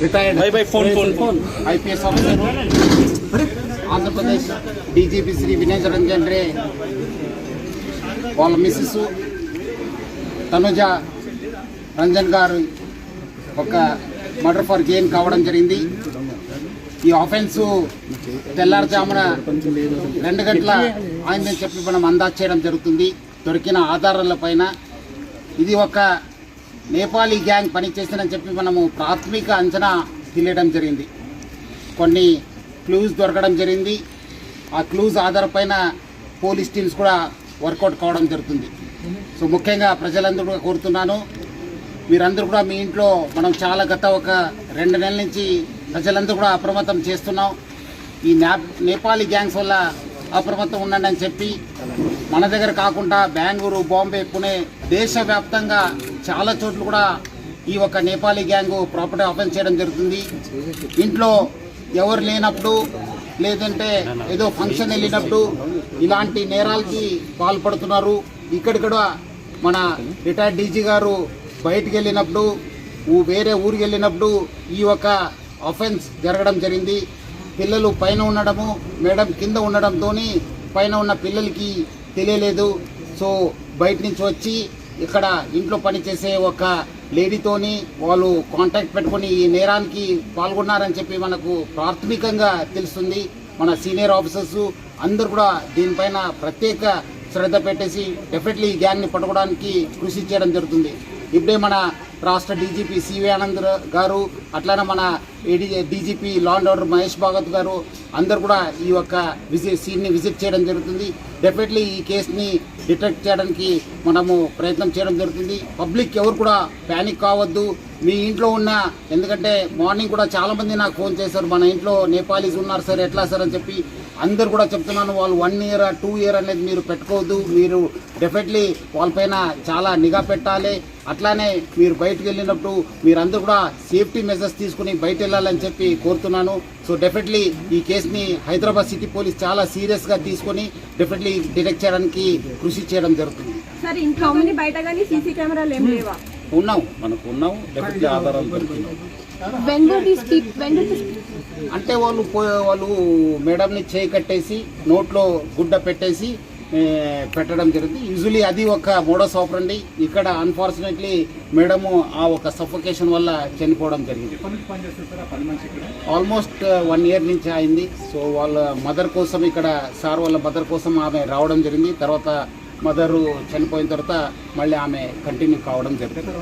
Retired IPS officer Andhra Pradesh DGP Shri Vinay Ranjan Ray వాళ్ళ Mrs Tanuja Ranjan గారు ఒక మర్డర్ ఫర్ గెయిన్ కావడం జరిగింది. ఈ ఆఫెన్స్ తెల్లారుజామున 2 గంటల అయిందని చెప్పి మనం అందాజు చేయడం జరుగుతుంది దొరికిన ఆధారాల పైన. ఇది ఒక నేపాలీ గ్యాంగ్ పనిచేసిందని చెప్పి మనము ప్రాథమిక అంచనా తెలియడం జరిగింది. కొన్ని క్లూస్ దొరకడం జరిగింది. ఆ క్లూస్ ఆధారపైన పోలీస్ టీమ్స్ కూడా వర్కౌట్ కావడం జరుగుతుంది. సో ముఖ్యంగా ప్రజలందరూ కూడా కోరుతున్నాను, మీరందరూ కూడా మీ ఇంట్లో మనం చాలా గత ఒక 2 నెలల నుంచి ప్రజలందరూ కూడా అప్రమత్తం చేస్తున్నాం. ఈ నేపాలీ గ్యాంగ్స్ వల్ల అప్రమత్తం ఉండండి అని చెప్పి మన దగ్గర కాకుండా బెంగళూరు, బాంబే, పుణే దేశవ్యాప్తంగా చాలా చోట్ల కూడా ఈ ఒక నేపాలీ గ్యాంగ్ ప్రాపర్టీ ఆఫెన్స్ చేయడం జరుగుతుంది. ఇంట్లో ఎవరు లేనప్పుడు లేదంటే ఏదో ఫంక్షన్ వెళ్ళినప్పుడు ఇలాంటి నేరాలకి పాల్పడుతున్నారు. ఇక్కడిక్కడ మన రిటైర్డ్ డీజీ గారు బయటికి వెళ్ళినప్పుడు వేరే ఊరికి వెళ్ళినప్పుడు ఈ ఒక ఆఫెన్స్ జరగడం జరిగింది. పిల్లలు పైన ఉండడము, మేడం కింద ఉండడంతో పైన ఉన్న పిల్లలకి తెలియలేదు. సో బయట నుంచి వచ్చి ఇక్కడ ఇంట్లో పనిచేసే ఒక లేడీతోని వాళ్ళు కాంటాక్ట్ పెట్టుకొని ఈ నేరానికి పాల్గొన్నారని చెప్పి మనకు ప్రాథమికంగా తెలుస్తుంది. మన సీనియర్ ఆఫీసర్స్ అందరూ కూడా దీనిపైన ప్రత్యేక శ్రద్ధ పెట్టేసి డెఫినెట్లీ ఈ గ్యాంగ్ని పట్టుకోవడానికి కృషి చేయడం జరుగుతుంది. ఇప్పుడే మన రాష్ట్ర డీజీపీ సివి ఆనంద్ గారు, అట్లానే మన DGP law and order Mahesh Bhagwat గారు అందరు కూడా ఈ యొక్క సీన్ని విజిట్ చేయడం జరుగుతుంది. డెఫినెట్లీ ఈ కేసుని డిటెక్ట్ చేయడానికి మనము ప్రయత్నం చేయడం జరుగుతుంది. పబ్లిక్ ఎవరు కూడా ప్యానిక్ కావద్దు. మీ ఇంట్లో ఉన్న, ఎందుకంటే మార్నింగ్ కూడా చాలామంది నాకు ఫోన్ చేశారు, మన ఇంట్లో నేపాలీస్ ఉన్నారు సార్, ఎట్లా సార్ అని చెప్పి. అందరు కూడా చెప్తున్నాను, వాళ్ళు 1 ఇయర్ 2 ఇయర్ అనేది మీరు పెట్టుకోవద్దు. మీరు డెఫినెట్లీ వాళ్ళపైన చాలా నిఘా పెట్టాలి. అట్లానే మీరు బయటకు వెళ్ళినప్పుడు మీరందరూ కూడా సేఫ్టీ మెజర్స్ తీసుకుని బయట వెళ్ళాలని చెప్పి కోరుతున్నాను. సో డెఫినెట్లీ ఈ కేసుని హైదరాబాద్ సిటీ పోలీస్ చాలా సీరియస్గా తీసుకొని డెఫినెట్లీ డిటెక్ట్ చేయడానికి కృషి చేయడం జరుగుతుంది. ఉన్నావు, మనకు ఉన్నావు, డెఫినెట్లీ ఆధారాలు దొరికినాయి. అంటే వాళ్ళు మేడంని చేయి కట్టేసి నోట్లో గుడ్డ పెట్టేసి పెట్టడం జరిగింది. యూజువలీ అది ఒక మోడస్ ఆపరండి. ఇక్కడ అన్ఫార్చునేట్లీ మేడము ఆ ఒక సఫోకేషన్ వల్ల చనిపోవడం జరిగింది. ఆల్మోస్ట్ 1 ఇయర్ నుంచి అయింది. సో వాళ్ళ మదర్ కోసం, ఇక్కడ సార్ వాళ్ళ మదర్ కోసం ఆమె రావడం జరిగింది. తర్వాత మదరు చనిపోయిన తర్వాత మళ్ళీ ఆమె కంటిన్యూ కావడం జరిగింది.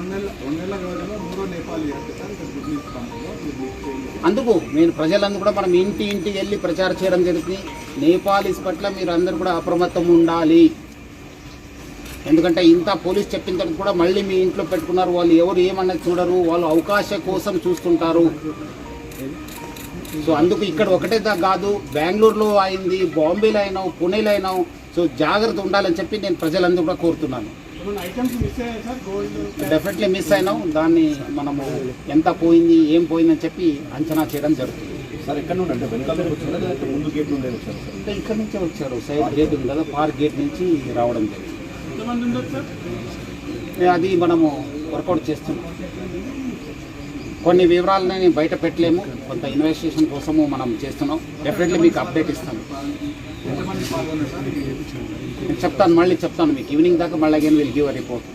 అందుకు నేను ప్రజలందరూ కూడా మనం ఇంటికి వెళ్ళి ప్రచారం చేయడం జరుగుతుంది. నేపాలీస్ పట్ల మీరు అందరూ కూడా అప్రమత్తం ఉండాలి. ఎందుకంటే ఇంత పోలీస్ చెప్పిన తర్వాత కూడా మళ్ళీ మీ ఇంట్లో పెట్టుకున్నారు. వాళ్ళు ఎవరు ఏమన్నది చూడరు, వాళ్ళు అవకాశం కోసం చూస్తుంటారు. సో అందుకు ఇక్కడ ఒకటే కాదు, బెంగళూరులో అయింది, బాంబేలో అయినావు, పుణేలో అయినావు. సో జాగ్రత్త ఉండాలని చెప్పి నేను ప్రజలందరూ కూడా కోరుతున్నాను. డెఫినెట్లీ మిస్ అయినాం. దాన్ని మనము ఎంత పోయింది, ఏం పోయిందని చెప్పి అంచనా చేయడం జరుగుతుంది. సార్ ఎక్కడ నుండి అంటే ముందు గేట్ నుండి వచ్చారు? అంటే ఇక్కడ నుంచే వచ్చారు. సైడ్ గేట్ ఉంది కదా, పార్క్ గేట్ నుంచి రావడం జరిగింది. అది మనము వర్కౌట్ చేస్తున్నాం. కొన్ని వివరాలని బయట పెట్టలేము, కొంత ఇన్వెస్టిగేషన్ కోసము మనం చేస్తున్నాం. డెఫినెట్లీ మీకు అప్డేట్ ఇస్తాను. చెప్తాను, మళ్ళీ చెప్తాను మీకు ఈవినింగ్ దాకా. మళ్ళీ again will give a report.